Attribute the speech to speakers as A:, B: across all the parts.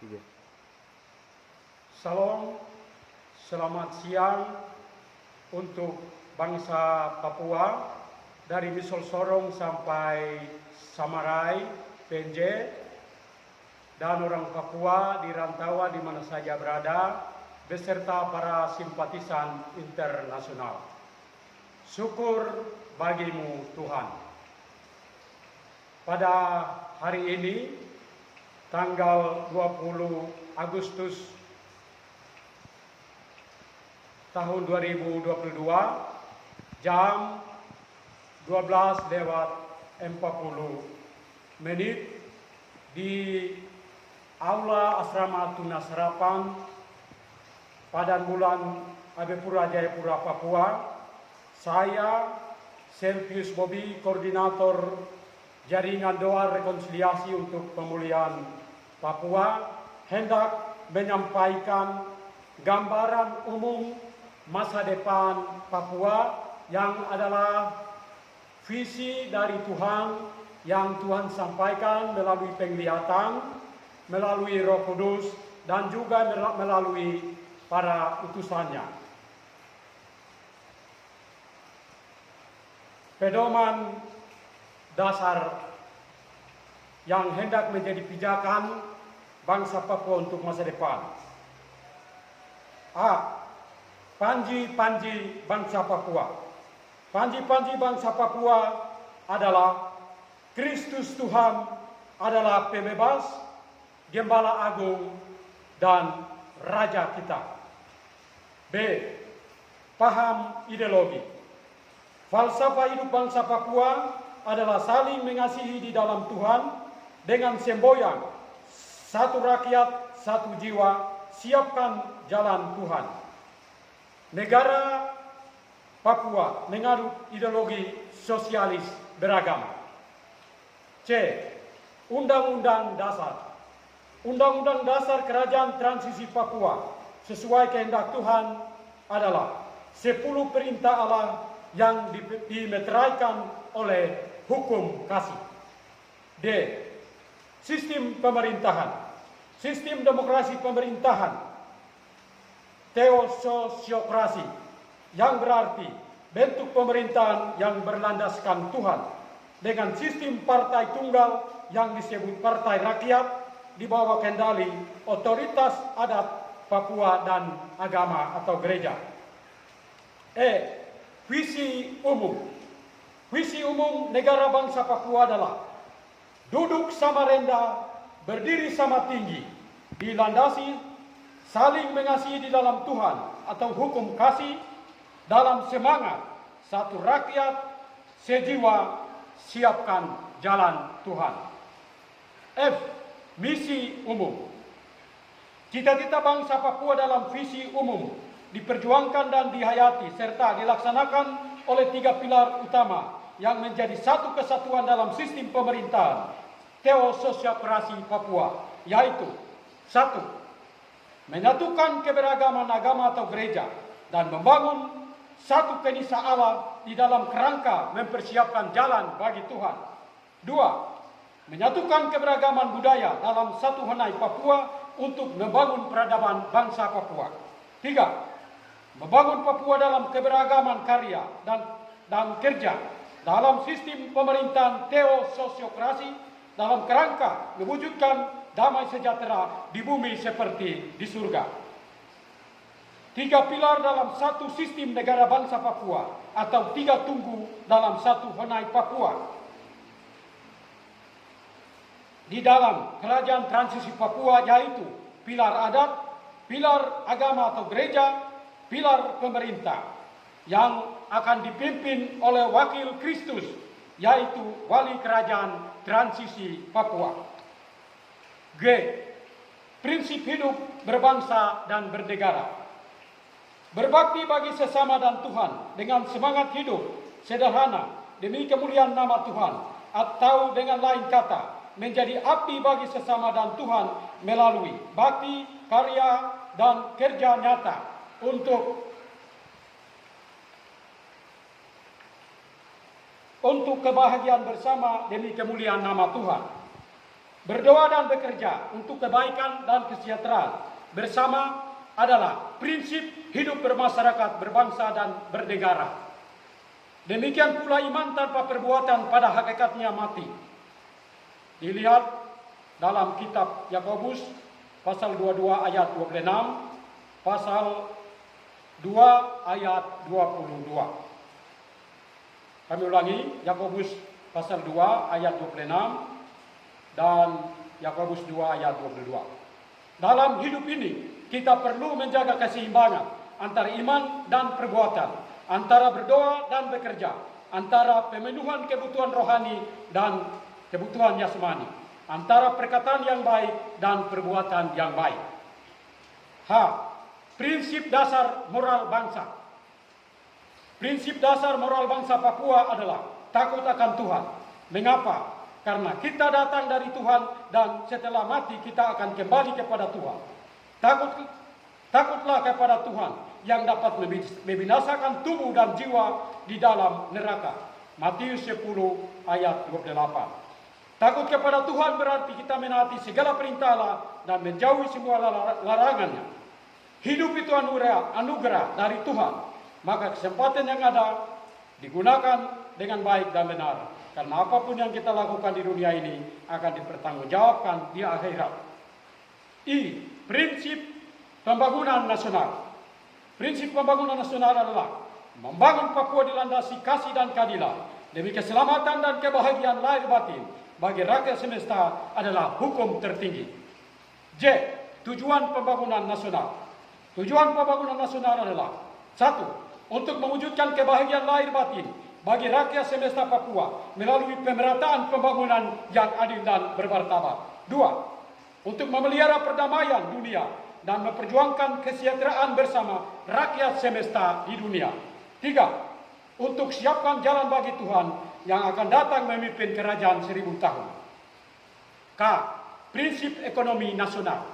A: Iya.
B: Salam, selamat siang untuk bangsa Papua dari Misol Sorong sampai Samarai, PNJ, dan orang Papua di rantauan di mana saja berada, beserta para simpatisan internasional. Syukur bagimu Tuhan. Pada hari ini, tanggal 20 Agustus tahun 2022, jam 12:40 di Aula Asrama Tunas Harapan, Padan Bulan Abepura Jayapura, Papua. Saya, Servius Bobi, Koordinator Jaringan Doa Rekonsiliasi untuk Pemulihan Papua, hendak menyampaikan gambaran umum masa depan Papua yang adalah visi dari Tuhan yang Tuhan sampaikan melalui penglihatan, melalui Roh Kudus, dan juga melalui para utusannya. Pedoman dasar yang hendak menjadi pijakan bangsa Papua untuk masa depan. A. Panji-panji bangsa Papua. Panji-panji bangsa Papua adalah Kristus Tuhan adalah pembebas, Gembala Agung, dan Raja kita. B. Paham ideologi. Falsafah hidup bangsa Papua adalah saling mengasihi di dalam Tuhan dengan semboyan satu rakyat, satu jiwa, siapkan jalan Tuhan. Negara Papua menganut ideologi sosialis beragama. C. Undang-Undang Dasar. Undang-Undang Dasar Kerajaan Transisi Papua sesuai kehendak Tuhan adalah 10 perintah Allah yang dimeteraikan oleh hukum kasih. D. Sistem pemerintahan. Sistem demokrasi pemerintahan, teososiokrasi, yang berarti bentuk pemerintahan yang berlandaskan Tuhan dengan sistem partai tunggal yang disebut Partai Rakyat di bawah kendali otoritas adat Papua dan agama atau gereja. E. Visi umum. Visi umum negara bangsa Papua adalah duduk sama rendah, berdiri sama tinggi, dilandasi saling mengasihi di dalam Tuhan atau hukum kasih dalam semangat satu rakyat, sejiwa, siapkan jalan Tuhan. F. Misi umum. Cita-cita bangsa Papua dalam visi umum diperjuangkan dan dihayati serta dilaksanakan oleh 3 pilar utama yang menjadi satu kesatuan dalam sistem pemerintahan teososiokrasi Papua, yaitu 1. Menyatukan keberagaman agama atau gereja dan membangun satu kenisa Allah di dalam kerangka mempersiapkan jalan bagi Tuhan. 2. Menyatukan keberagaman budaya dalam satu hanai Papua untuk membangun peradaban bangsa Papua. 3. Membangun Papua dalam keberagaman karya dan kerja dalam sistem pemerintahan teososiokrasi dalam kerangka mewujudkan damai sejahtera di bumi seperti di surga. 3 pilar dalam satu sistem negara bangsa Papua atau 3 tunggu dalam satu hanai Papua. Di dalam kerajaan transisi Papua yaitu pilar adat, pilar agama atau gereja, pilar pemerintah yang akan dipimpin oleh wakil Kristus yaitu wali kerajaan transisi Papua. G. Prinsip hidup berbangsa dan bernegara. Berbakti bagi sesama dan Tuhan dengan semangat hidup sederhana demi kemuliaan nama Tuhan, atau dengan lain kata menjadi abdi bagi sesama dan Tuhan melalui bakti, karya, dan kerja nyata untuk kebahagiaan bersama demi kemuliaan nama Tuhan. Berdoa dan bekerja untuk kebaikan dan kesejahteraan bersama adalah prinsip hidup bermasyarakat, berbangsa, dan bernegara. Demikian pula iman tanpa perbuatan pada hakikatnya mati. Dilihat dalam kitab Yakobus pasal 22 ayat 26, pasal 2 ayat 22. Kami ulangi, Yakobus pasal 2 ayat 26 dan Yakobus 2 ayat 22. Dalam hidup ini kita perlu menjaga keseimbangan antara iman dan perbuatan, antara berdoa dan bekerja, antara pemenuhan kebutuhan rohani dan kebutuhan jasmani, antara perkataan yang baik dan perbuatan yang baik. Prinsip dasar moral bangsa. Prinsip dasar moral bangsa Papua adalah takut akan Tuhan. Mengapa? Karena kita datang dari Tuhan dan setelah mati kita akan kembali kepada Tuhan. Takutlah kepada Tuhan yang dapat membinasakan tubuh dan jiwa di dalam neraka. Matius 10 ayat 28. Takut kepada Tuhan berarti kita menaati segala perintah Allah dan menjauhi semua larangannya. Hidup itu anugerah dari Tuhan, maka kesempatan yang ada digunakan dengan baik dan benar. Karena apapun yang kita lakukan di dunia ini akan dipertanggungjawabkan di akhirat. Prinsip pembangunan nasional. Prinsip pembangunan nasional adalah membangun Papua dilandasi kasih dan keadilan demi keselamatan dan kebahagiaan lahir batin bagi rakyat semesta adalah hukum tertinggi. Tujuan pembangunan nasional. Tujuan pembangunan nasional adalah 1. Untuk mewujudkan kebahagiaan lahir batin bagi rakyat semesta Papua melalui pemerataan pembangunan yang adil dan bermartabat. 2. Untuk memelihara perdamaian dunia dan memperjuangkan kesejahteraan bersama rakyat semesta di dunia. 3. Untuk siapkan jalan bagi Tuhan yang akan datang memimpin kerajaan 1000 tahun. Prinsip ekonomi nasional.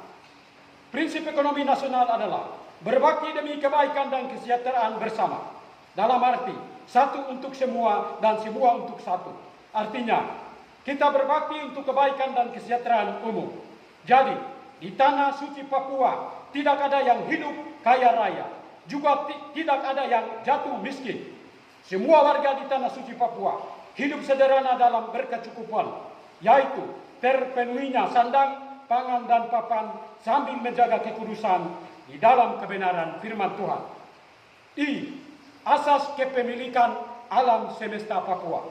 B: Prinsip ekonomi nasional adalah berbakti demi kebaikan dan kesejahteraan bersama. Dalam arti, satu untuk semua dan semua untuk satu. Artinya, kita berbakti untuk kebaikan dan kesejahteraan umum. Jadi, di tanah suci Papua tidak ada yang hidup kaya raya, juga tidak ada yang jatuh miskin. Semua warga di tanah suci Papua hidup sederhana dalam berkecukupan, yaitu terpenuhinya sandang, pangan, dan papan sambil menjaga kekudusan di dalam kebenaran firman Tuhan. Asas kepemilikan alam semesta Papua.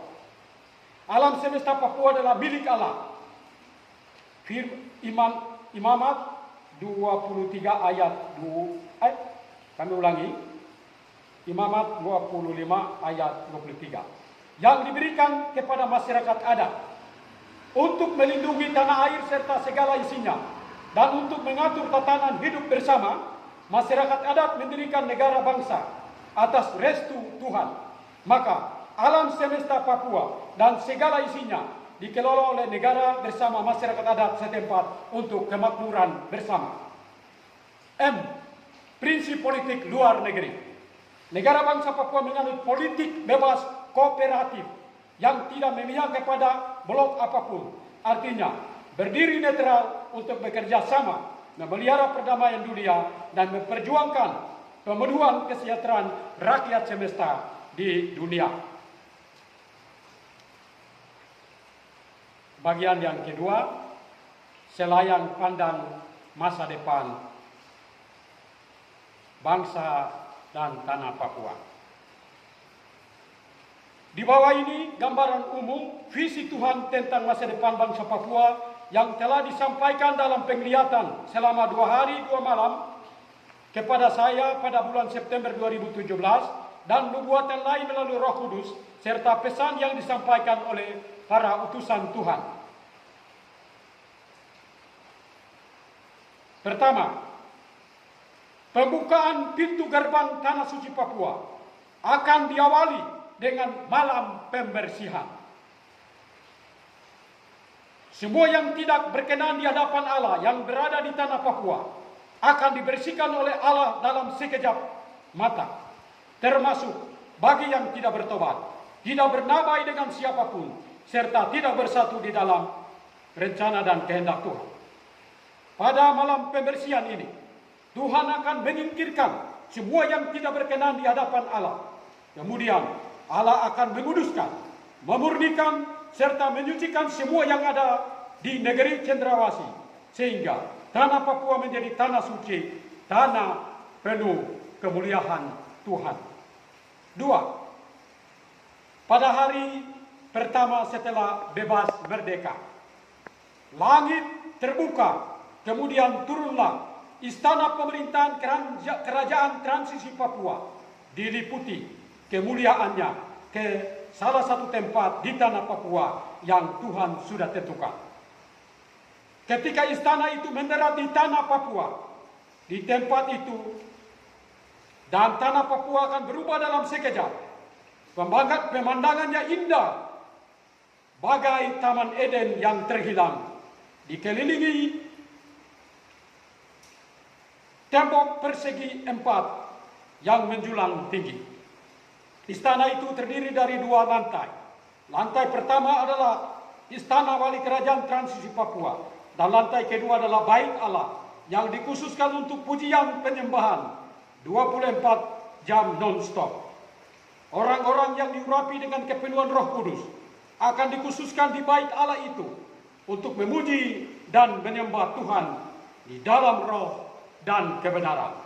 B: Alam semesta Papua adalah milik Allah. Imamat 23 ayat 2. Kami ulangi. Imamat 25 ayat 23. Yang diberikan kepada masyarakat adat untuk melindungi tanah air serta segala isinya, dan untuk mengatur tatanan hidup bersama, masyarakat adat mendirikan negara bangsa atas restu Tuhan. Maka alam semesta Papua dan segala isinya dikelola oleh negara bersama masyarakat adat setempat untuk kemakmuran bersama. Prinsip politik luar negeri. Negara bangsa Papua menganut politik bebas kooperatif yang tidak memihak kepada blok apapun. Artinya, berdiri netral untuk bekerja sama, memelihara perdamaian dunia, dan memperjuangkan pemenuhan kesejahteraan rakyat semesta di dunia. Bagian yang kedua, selayang pandang masa depan bangsa dan tanah Papua. Di bawah ini gambaran umum visi Tuhan tentang masa depan bangsa Papua yang telah disampaikan dalam penglihatan selama 2 hari 2 malam kepada saya pada bulan September 2017 dan nubuatan lain melalui Roh Kudus serta pesan yang disampaikan oleh para utusan Tuhan. Pertama, pembukaan pintu gerbang Tanah Suci Papua akan diawali dengan malam pembersihan. Semua yang tidak berkenan di hadapan Allah yang berada di tanah Papua akan dibersihkan oleh Allah dalam sekejap mata, termasuk bagi yang tidak bertobat, tidak bernamai dengan siapapun, serta tidak bersatu di dalam rencana dan kehendak Tuhan. Pada malam pembersihan ini, Tuhan akan menyingkirkan semua yang tidak berkenan di hadapan Allah. Kemudian Allah akan menguduskan, memurnikan, serta menyucikan semua yang ada di negeri Cendrawasih, sehingga tanah Papua menjadi tanah suci, tanah penuh kemuliaan Tuhan. 2. Pada hari pertama setelah bebas merdeka, langit terbuka, kemudian turunlah istana pemerintahan kerajaan transisi Papua, diliputi kemuliaannya ke salah satu tempat di tanah Papua yang Tuhan sudah tentukan. Ketika istana itu mendarat di tanah Papua, di tempat itu, dan tanah Papua akan berubah dalam sekejap. Pemandangannya indah, bagai Taman Eden yang terhilang, dikelilingi tembok persegi 4 yang menjulang tinggi. Istana itu terdiri dari 2 lantai. Lantai pertama adalah Istana Wali Kerajaan Transisi Papua, dan lantai kedua adalah Bait Allah yang dikhususkan untuk pujian penyembahan 24 jam non-stop. Orang-orang yang diurapi dengan kepenuhan Roh Kudus akan dikhususkan di Bait Allah itu untuk memuji dan menyembah Tuhan di dalam roh dan kebenaran.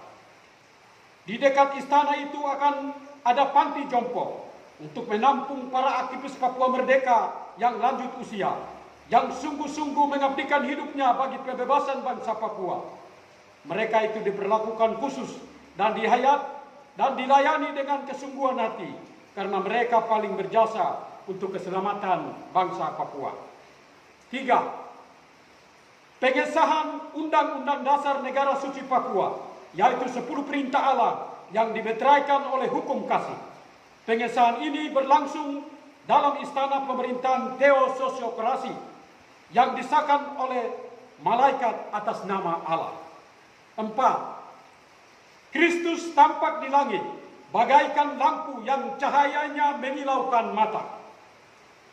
B: Di dekat istana itu akan ada panti jompo untuk menampung para aktivis Papua Merdeka yang lanjut usia, yang sungguh-sungguh mengabdikan hidupnya bagi kebebasan bangsa Papua. Mereka itu diperlakukan khusus dan dilayani dengan kesungguhan hati, karena mereka paling berjasa untuk keselamatan bangsa Papua. 3. Pengesahan Undang-Undang Dasar Negara Suci Papua, yaitu 10 perintah Allah yang dimeteraikan oleh hukum kasih. Pengesahan ini berlangsung dalam istana pemerintahan teososiokrasi yang disahkan oleh malaikat atas nama Allah. 4. Kristus tampak di langit bagaikan lampu yang cahayanya menyilaukan mata.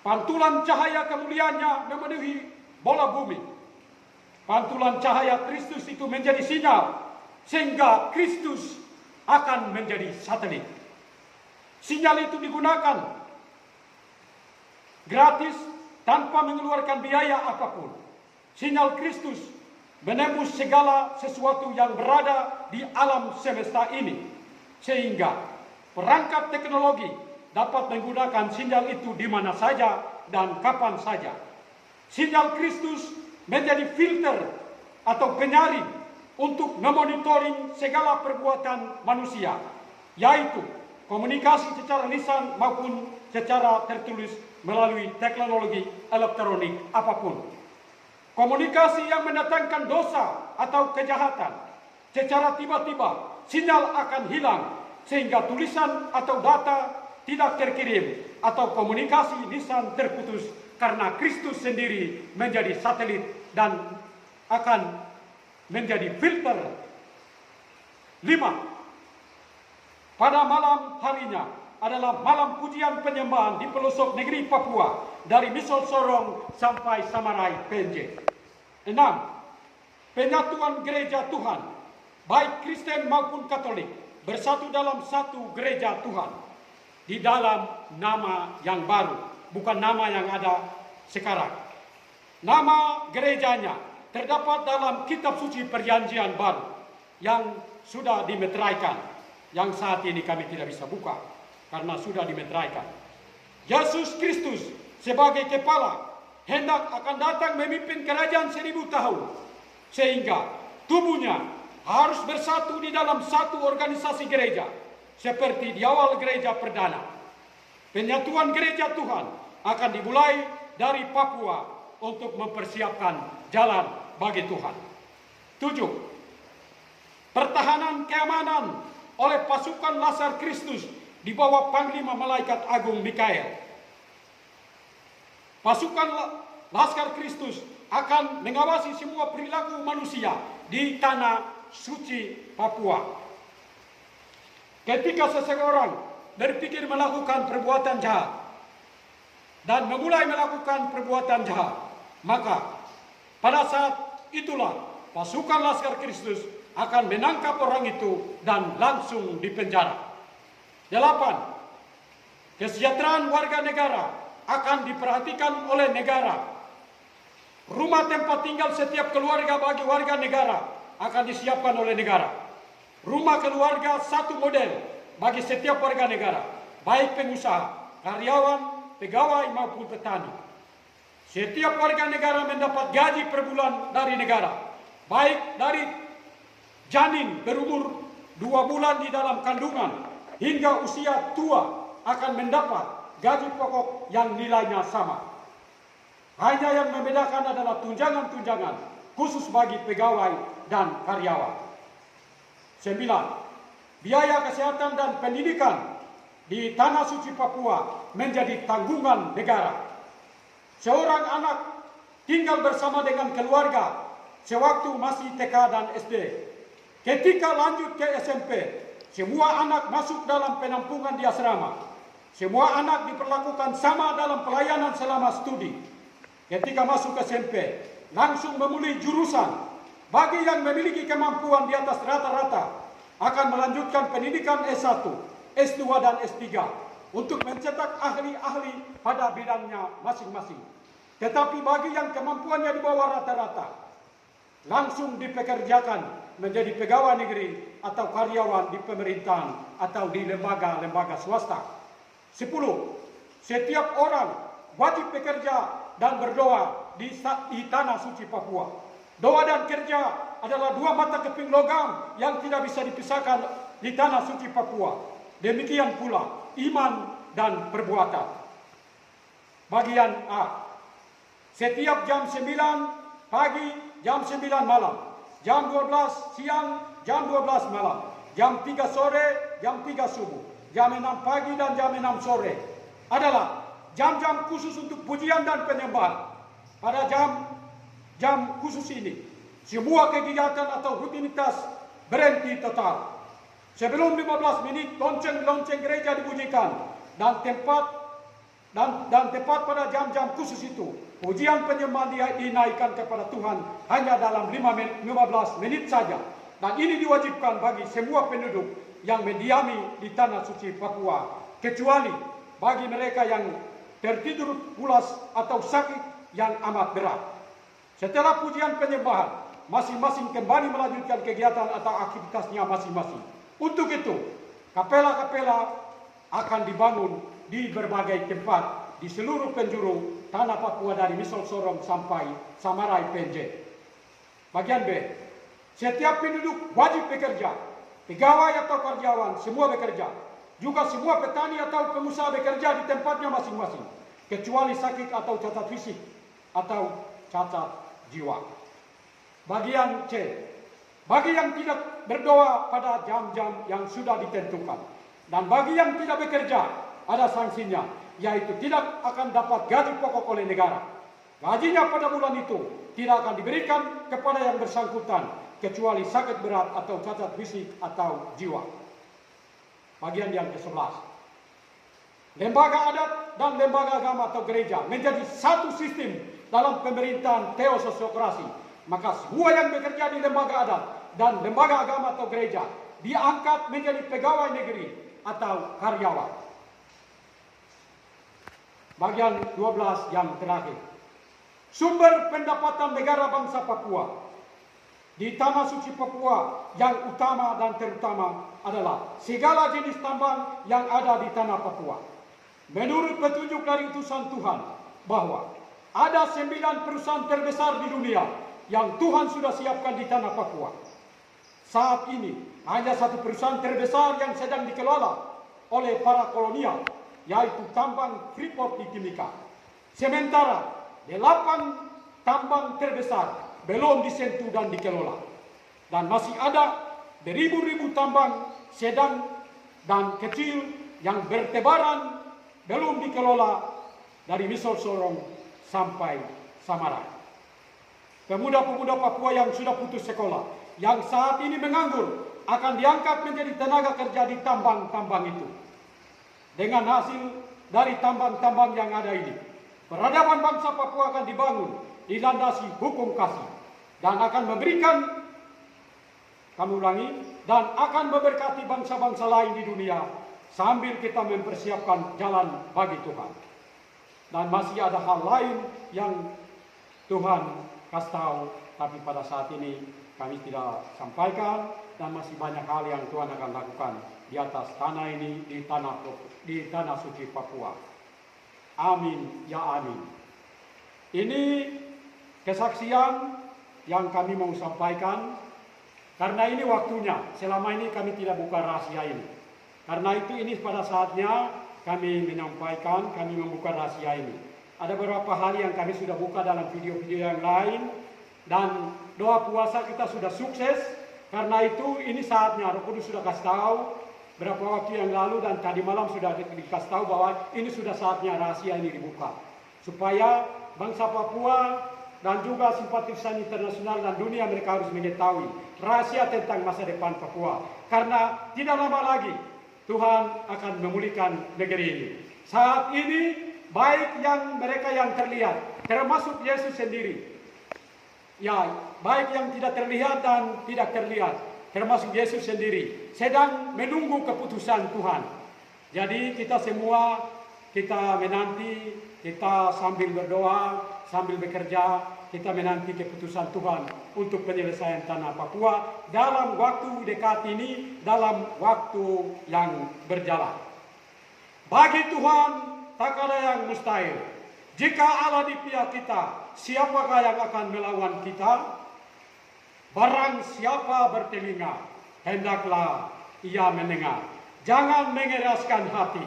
B: Pantulan cahaya kemuliaannya memenuhi bola bumi. Pantulan cahaya Kristus itu menjadi sinyal, sehingga Kristus akan menjadi satelit. Sinyal itu digunakan gratis tanpa mengeluarkan biaya apapun. Sinyal Kristus menembus segala sesuatu yang berada di alam semesta ini, sehingga perangkat teknologi dapat menggunakan sinyal itu di mana saja dan kapan saja. Sinyal Kristus menjadi filter atau penyaring untuk memonitoring segala perbuatan manusia, yaitu komunikasi secara lisan maupun secara tertulis melalui teknologi elektronik apapun. Komunikasi yang mendatangkan dosa atau kejahatan, secara tiba-tiba sinyal akan hilang, sehingga tulisan atau data tidak terkirim atau komunikasi lisan terputus, karena Kristus sendiri menjadi satelit dan akan menjadi filter. 5. Pada malam harinya adalah malam pujian penyembahan di pelosok negeri Papua, dari Misol Sorong sampai Samarai PNJ. 6. Penyatuan gereja Tuhan, baik Kristen maupun Katolik, bersatu dalam satu gereja Tuhan, di dalam nama yang baru, bukan nama yang ada sekarang. Nama gerejanya terdapat dalam kitab suci perjanjian baru yang sudah dimeteraikan, yang saat ini kami tidak bisa buka karena sudah dimeteraikan. Yesus Kristus sebagai kepala hendak akan datang memimpin kerajaan 1000 tahun, sehingga tubuhnya harus bersatu di dalam satu organisasi gereja, seperti di awal gereja perdana. Penyatuan gereja Tuhan akan dimulai dari Papua untuk mempersiapkan jalan bagi Tuhan. 7. Pertahanan keamanan oleh pasukan Laskar Kristus di bawah Panglima Malaikat Agung Mikael. Pasukan Laskar Kristus akan mengawasi semua perilaku manusia di tanah suci Papua. Ketika seseorang berpikir melakukan perbuatan jahat dan memulai melakukan perbuatan jahat, maka Pada saat itulah pasukan Laskar Kristus akan menangkap orang itu dan langsung dipenjara. 8. Kesejahteraan warga negara akan diperhatikan oleh negara. Rumah tempat tinggal setiap keluarga bagi warga negara akan disiapkan oleh negara. Rumah keluarga satu model bagi setiap warga negara, baik pengusaha, karyawan, pegawai maupun petani. Setiap warga negara mendapat gaji per bulan dari negara, baik dari janin berumur 2 bulan di dalam kandungan hingga usia tua akan mendapat gaji pokok yang nilainya sama. Hanya yang membedakan adalah tunjangan-tunjangan khusus bagi pegawai dan karyawan. 9. Biaya kesehatan dan pendidikan di Tanah Suci Papua menjadi tanggungan negara. Seorang anak tinggal bersama dengan keluarga sewaktu masih TK dan SD. Ketika lanjut ke SMP, semua anak masuk dalam penampungan di asrama. Semua anak diperlakukan sama dalam pelayanan selama studi. Ketika masuk ke SMP, langsung memilih jurusan. Bagi yang memiliki kemampuan di atas rata-rata, akan melanjutkan pendidikan S1, S2, dan S3 untuk mencetak ahli-ahli pada bidangnya masing-masing. Tetapi bagi yang kemampuannya di bawah rata-rata, langsung dipekerjakan menjadi pegawai negeri atau karyawan di pemerintahan atau di lembaga-lembaga swasta. 10. Setiap orang wajib bekerja dan berdoa di Tanah Suci Papua. Doa dan kerja adalah dua mata keping logam yang tidak bisa dipisahkan di Tanah Suci Papua. Demikian pula iman dan perbuatan. Bagian A. Setiap jam 9 pagi, jam 9 malam, jam 12 siang, jam 12 malam, jam 3 sore, jam 3 subuh, jam 6 pagi dan jam 6 sore adalah jam-jam khusus untuk pujian dan penyembahan. Pada jam khusus ini, semua kegiatan atau rutinitas berhenti total. Sebelum 15 menit, lonceng-lonceng gereja dibunyikan dan tepat pada jam-jam khusus itu, pujian penyembahan dinaikkan kepada Tuhan hanya dalam 15 menit saja. Dan ini diwajibkan bagi semua penduduk yang mendiami di Tanah Suci Papua, kecuali bagi mereka yang tertidur pulas atau sakit yang amat berat. Setelah pujian penyembahan, masing-masing kembali melanjutkan kegiatan atau aktivitasnya masing-masing. Untuk itu, kapela-kapela akan dibangun di berbagai tempat di seluruh penjuru Tanah Papua dari Misol Sorong sampai Samarai Penjeh. Bagian B. Setiap penduduk wajib bekerja. Pegawai atau karyawan semua bekerja. Juga semua petani atau pengusaha bekerja di tempatnya masing-masing, kecuali sakit atau cacat fisik atau cacat jiwa. Bagian C. Bagi yang tidak berdoa pada jam-jam yang sudah ditentukan, dan bagi yang tidak bekerja ada sanksinya, yaitu tidak akan dapat gaji pokok oleh negara. Gajinya pada bulan itu tidak akan diberikan kepada yang bersangkutan, kecuali sakit berat atau cacat fisik atau jiwa. Bagian yang ke-11. Lembaga adat dan lembaga agama atau gereja menjadi satu sistem dalam pemerintahan teososiokrasi. Maka semua yang bekerja di lembaga adat dan lembaga agama atau gereja diangkat menjadi pegawai negeri atau karyawan. Bagian 12 yang terakhir. Sumber pendapatan negara bangsa Papua di Tanah Suci Papua yang utama dan terutama adalah segala jenis tambang yang ada di Tanah Papua. Menurut petunjuk dari utusan Tuhan bahwa ada 9 perusahaan terbesar di dunia yang Tuhan sudah siapkan di Tanah Papua. Saat ini hanya satu perusahaan terbesar yang sedang dikelola oleh para kolonial, yaitu tambang Freeport di Timika. Sementara 8 tambang terbesar belum disentuh dan dikelola. Dan masih ada beribu-ribu tambang sedang dan kecil yang bertebaran belum dikelola dari Misol Sorong sampai Samarai. Pemuda-pemuda Papua yang sudah putus sekolah, yang saat ini menganggur, akan diangkat menjadi tenaga kerja di tambang-tambang itu. Dengan hasil dari tambang-tambang yang ada ini, Peradaban bangsa Papua akan dibangun dilandasi hukum kasih dan akan memberikan, kami ulangi, dan akan memberkati bangsa-bangsa lain di dunia sambil kita mempersiapkan jalan bagi Tuhan. Dan masih ada hal lain yang Tuhan kasih tahu, tapi pada saat ini kami tidak sampaikan, dan masih banyak hal yang Tuhan akan lakukan di atas tanah ini, di tanah suci Papua. Amin, ya amin. Ini kesaksian yang kami mau sampaikan, karena ini waktunya. Selama ini kami tidak buka rahasia ini. Karena itu ini pada saatnya kami menyampaikan, kami membuka rahasia ini. Ada beberapa hal yang kami sudah buka dalam video-video yang lain, dan doa puasa kita sudah sukses. Karena itu ini saatnya, Roh Kudus sudah kasih tahu berapa waktu yang lalu, dan tadi malam sudah dikasih tahu bahwa ini sudah saatnya rahasia ini dibuka. Supaya bangsa Papua dan juga simpatisan internasional dan dunia mereka harus mengetahui rahasia tentang masa depan Papua. Karena tidak lama lagi Tuhan akan memulihkan negeri ini. Saat ini baik yang mereka yang terlihat, termasuk Yesus sendiri, ya baik yang tidak terlihat dan tidak terlihat, termasuk Yesus sendiri, sedang menunggu keputusan Tuhan. Jadi kita semua, kita menanti, kita sambil berdoa, sambil bekerja, kita menanti keputusan Tuhan untuk penyelesaian tanah Papua dalam waktu dekat ini, dalam waktu yang berjalan. Bagi Tuhan tak ada yang mustahil. Jika Allah di pihak kita, siapakah yang akan melawan kita? Barang siapa bertelinga, hendaklah ia mendengar. Jangan mengeraskan hati,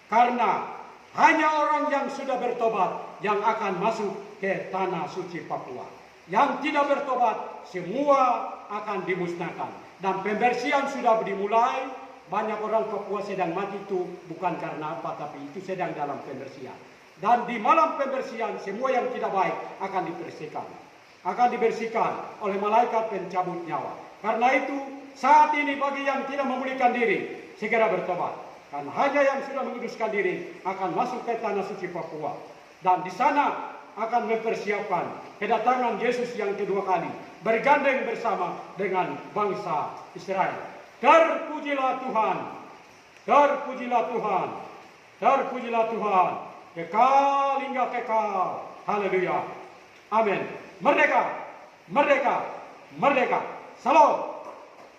B: karena hanya orang yang sudah bertobat yang akan masuk ke tanah suci Papua. Yang tidak bertobat, semua akan dimusnahkan. Dan pembersihan sudah dimulai. Banyak orang Papua sedang mati itu bukan karena apa, tapi itu sedang dalam pembersihan. Dan di malam pembersihan, semua yang tidak baik akan dibersihkan. Akan dibersihkan oleh malaikat pencabut nyawa. Karena itu, saat ini bagi yang tidak memulihkan diri, segera bertobat. Karena hanya yang sudah menguduskan diri akan masuk ke tanah suci Papua. Dan di sana akan mempersiapkan kedatangan Yesus yang kedua kali, bergandeng bersama dengan bangsa Israel. Terpujilah Tuhan, terpujilah Tuhan, terpujilah Tuhan, kekal hingga kekal. Haleluya. Amin. Merdeka, merdeka, merdeka. Salam.